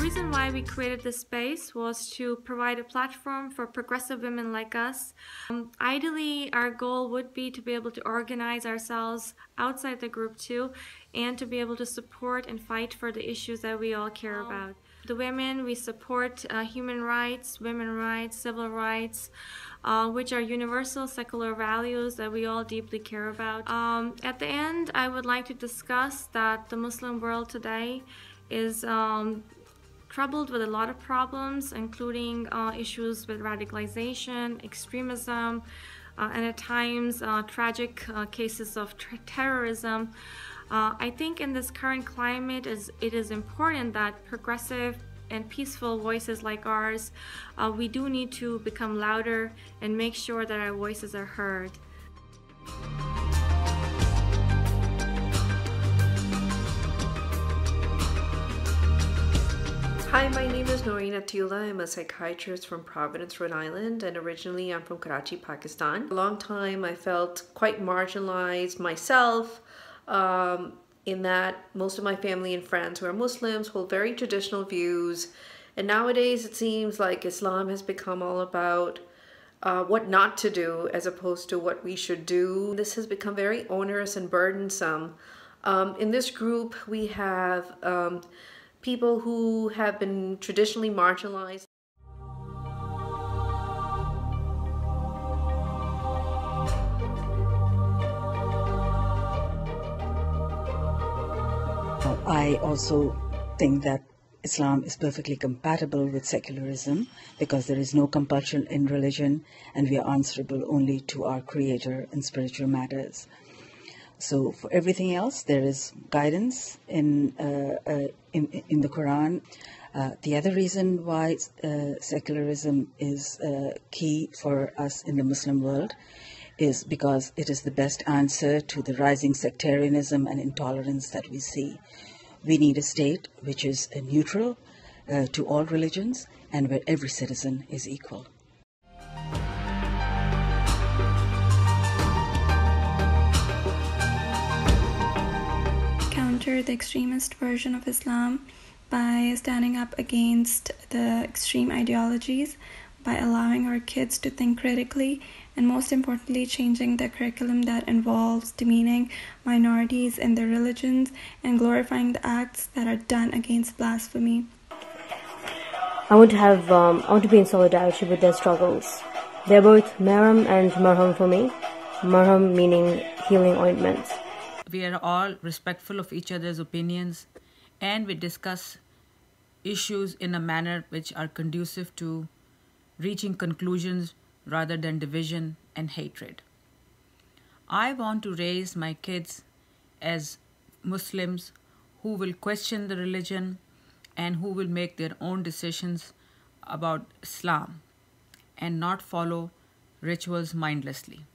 The reason why we created this space was to provide a platform for progressive women like us. Ideally, our goal would be to be able to organize ourselves outside the group too, and to be able to support and fight for the issues that we all care about. The women, we support human rights, women's rights, civil rights, which are universal secular values that we all deeply care about. At the end, I would like to discuss that the Muslim world today is troubled with a lot of problems, including issues with radicalization, extremism, and at times tragic cases of terrorism. I think in this current climate, it is important that progressive and peaceful voices like ours, we do need to become louder and make sure that our voices are heard. Hi, my name is Noreen Atula. I'm a psychiatrist from Providence, Rhode Island, and originally I'm from Karachi, Pakistan. For a long time I felt quite marginalized myself, in that most of my family and friends who are Muslims hold very traditional views, and nowadays it seems like Islam has become all about what not to do as opposed to what we should do. This has become very onerous and burdensome. In this group we have people who have been traditionally marginalized. I also think that Islam is perfectly compatible with secularism because there is no compulsion in religion and we are answerable only to our Creator in spiritual matters. So for everything else, there is guidance in the Quran. The other reason why secularism is key for us in the Muslim world is because it is the best answer to the rising sectarianism and intolerance that we see. We need a state which is neutral to all religions and where every citizen is equal. Counter the extremist version of Islam by standing up against the extreme ideologies, by allowing our kids to think critically, and most importantly, changing the curriculum that involves demeaning minorities in their religions and glorifying the acts that are done against blasphemy. I want to be in solidarity with their struggles. They're both marham and marham for me. Marham meaning healing ointment. We are all respectful of each other's opinions, and we discuss issues in a manner which are conducive to reaching conclusions rather than division and hatred. I want to raise my kids as Muslims who will question the religion and who will make their own decisions about Islam and not follow rituals mindlessly.